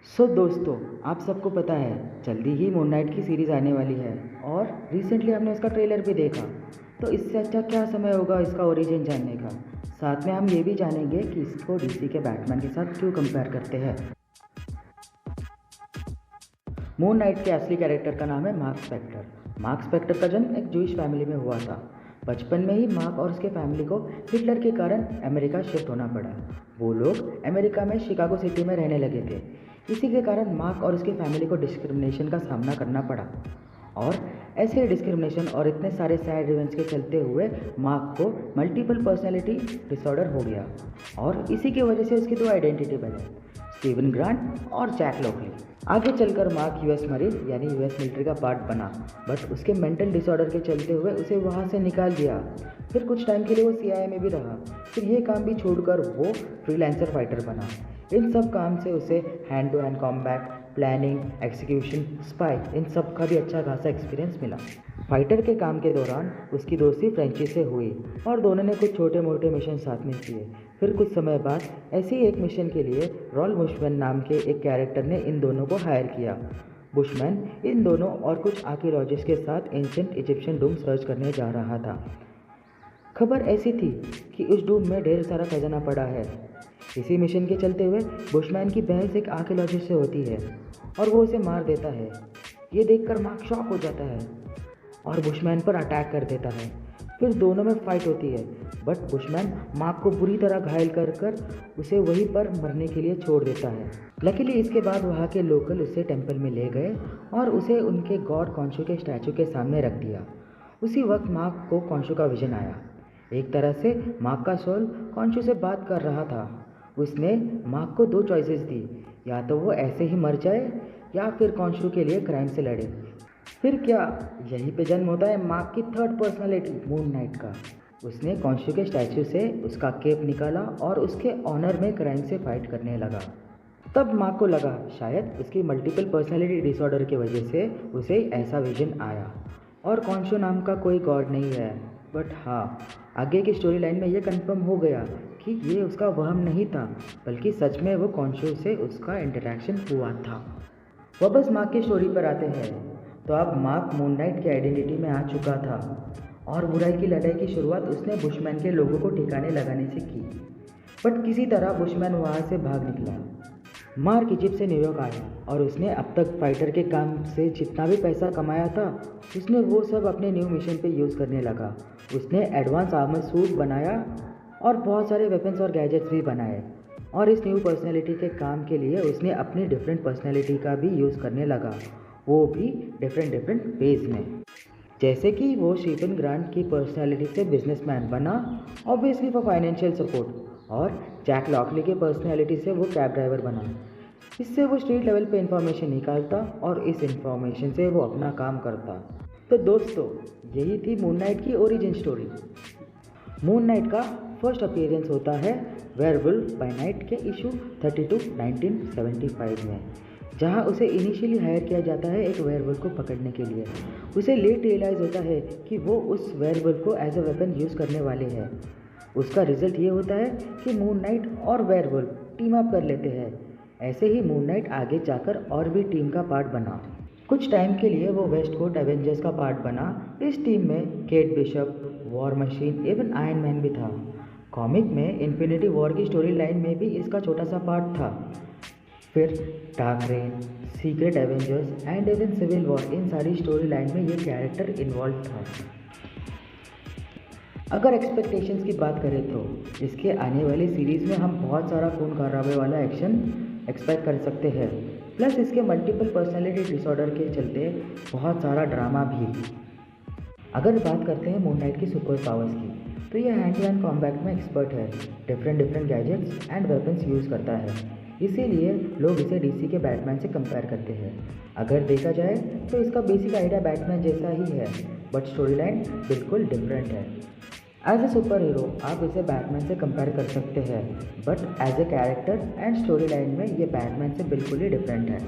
दोस्तों, आप सबको पता है जल्दी ही मून नाइट की सीरीज़ आने वाली है और रिसेंटली हमने उसका ट्रेलर भी देखा। तो इससे अच्छा क्या समय होगा इसका ओरिजिन जानने का। साथ में हम ये भी जानेंगे कि इसको डीसी के बैटमैन के साथ क्यों कंपेयर करते हैं। मून नाइट के असली कैरेक्टर का नाम है मार्क स्पेक्टर। मार्क स्पेक्टर का जन्म एक जूइश फैमिली में हुआ था। बचपन में ही मार्क और उसके फैमिली को हिटलर के कारण अमेरिका शिफ्ट होना पड़ा। वो लोग अमेरिका में शिकागो सिटी में रहने लगे थे। इसी के कारण मार्क और उसके फैमिली को डिस्क्रिमिनेशन का सामना करना पड़ा और ऐसे डिस्क्रिमिनेशन और इतने सारे सैड इवेंट्स के चलते हुए मार्क को मल्टीपल पर्सनैलिटी डिसऑर्डर हो गया और इसी की वजह से उसकी दो आइडेंटिटी बने, स्टीवन ग्रांट और जैक लॉकली। आगे चलकर मार्क यूएस मरीन यानी यूएस मिलिट्री का पार्ट बना, बट उसके मेंटल डिसऑर्डर के चलते हुए उसे वहाँ से निकाल दिया। फिर कुछ टाइम के लिए वो सीआईए में भी रहा। फिर ये काम भी छोड़कर वो फ्रीलांसर फाइटर बना। इन सब काम से उसे hand to hand combat, planning, execution, spy, इन सब का भी अच्छा खासा एक्सपीरियंस मिला। फाइटर के काम के दौरान उसकी दोस्ती फ्रेंची से हुई और दोनों ने कुछ छोटे मोटे मिशन साथ में किए। फिर कुछ समय बाद ऐसे ही एक मिशन के लिए रॉल बुशमैन नाम के एक कैरेक्टर ने इन दोनों को हायर किया। बुशमैन इन दोनों और कुछ आर्कियोलॉजिस्ट के साथ एंशिएंट इजिप्शियन डूम सर्च करने जा रहा था। खबर ऐसी थी कि उस डूम में ढेर सारा खजाना पड़ा है। इसी मिशन के चलते हुए बुशमैन की बहस एक आर्कियोलॉजिस्ट से होती है और वो उसे मार देता है। ये देखकर मार्क शॉक हो जाता है और बुशमैन पर अटैक कर देता है। फिर दोनों में फाइट होती है, बट बुशमैन मार्क को बुरी तरह घायल कर उसे वहीं पर मरने के लिए छोड़ देता है। लकीली इसके बाद वहाँ के लोकल उसे टेंपल में ले गए और उसे उनके गॉड कॉन्शु के स्टैचू के सामने रख दिया। उसी वक्त मार्क को कॉन्शु का विजन आया। एक तरह से मार्क का सोल कॉन्शु से बात कर रहा था। उसने मार्क को दो चॉइसेस दी, या तो वो ऐसे ही मर जाए या फिर कॉन्शु के लिए क्राइम से लड़े। फिर क्या, यहीं पे जन्म होता है मार्क की थर्ड पर्सनालिटी मून नाइट का। उसने कॉन्शु के स्टैचू से उसका केप निकाला और उसके ऑनर में क्राइम से फाइट करने लगा। तब मार्क को लगा शायद उसकी मल्टीपल पर्सनालिटी डिसऑर्डर की वजह से उसे ऐसा विजन आया और कॉन्शु नाम का कोई गॉड नहीं है। बट हाँ, आगे की स्टोरी लाइन में ये कंफर्म हो गया कि ये उसका वहम नहीं था, बल्कि सच में वो कॉन्शु से उसका इंटरेक्शन हुआ था। वापस मार्क की स्टोरी पर आते हैं तो अब मार्क मून नाइट की आइडेंटिटी में आ चुका था और बुराई की लड़ाई की शुरुआत उसने बुशमैन के लोगों को ठिकाने लगाने से की। बट किसी तरह बुशमैन वहाँ से भाग निकला। मार्क इजिप्ट से न्यूयॉर्क आया और उसने अब तक फाइटर के काम से जितना भी पैसा कमाया था उसने वो सब अपने न्यू मिशन पे यूज़ करने लगा। उसने एडवांस आर्मर सूट बनाया और बहुत सारे वेपन्स और गैजेट्स भी बनाए और इस न्यू पर्सनैलिटी के काम के लिए उसने अपनी डिफरेंट पर्सनैलिटी का भी यूज़ करने लगा, वो भी डिफरेंट वेज में। जैसे कि वो स्टीवन ग्रांट की पर्सनैलिटी से बिजनेसमैन बना, ऑब्वियसली फॉर फाइनेंशियल सपोर्ट, और जैक लॉकली की पर्सनैलिटी से वो कैब ड्राइवर बना। इससे वो स्ट्रीट लेवल पे इंफॉर्मेशन निकालता और इस इंफॉर्मेशन से वो अपना काम करता। तो दोस्तों, यही थी मून नाइट की ओरिजिन स्टोरी। मून नाइट का फर्स्ट अपीयरेंस होता है वेयरवुल्फ बाय नाइट के इशू 32 1975 में, जहां उसे इनिशियली हायर किया जाता है एक वेयरवुल्फ को पकड़ने के लिए। उसे लेट रियलाइज़ होता है कि वो उस वेयरवुल्फ को एज अ वेपन यूज़ करने वाले हैं। उसका रिजल्ट ये होता है कि मून नाइट और वेयरवुल्फ टीम अप कर लेते हैं। ऐसे ही मून नाइट आगे जाकर और भी टीम का पार्ट बना। कुछ टाइम के लिए वो वेस्ट कोस्ट एवेंजर्स का पार्ट बना। इस टीम में Kate Bishop, War Machine, even Iron Man भी था। कॉमिक में इन्फिनिटी वॉर की स्टोरी लाइन में भी इसका छोटा सा पार्ट था। फिर Dark Reign, Secret Avengers and even Civil War, इन सारी स्टोरी लाइन में ये कैरेक्टर इन्वॉल्व था। अगर एक्सपेक्टेशंस की बात करें तो इसके आने वाली सीरीज़ में हम बहुत सारा खून खराबे वाला एक्शन एक्सपेक्ट कर सकते हैं, प्लस इसके मल्टीपल पर्सनैलिटी डिसऑर्डर के चलते बहुत सारा ड्रामा भी। अगर बात करते हैं मून नाइट की सुपर पावर्स की, तो ये हैंड टू हैंड कॉम्बैट में एक्सपर्ट है। Different gadgets and weapons use करता है, इसीलिए लोग इसे डीसी के बैटमैन से कंपेयर करते हैं। अगर देखा जाए तो इसका बेसिक आइडिया बैटमैन जैसा ही है, बट स्टोरी लाइन बिल्कुल डिफरेंट है। एज ए सुपर हीरो आप इसे बैटमैन से कंपेयर कर सकते हैं, but as a character and story line में ये बैटमैन से बिल्कुल ही डिफरेंट है।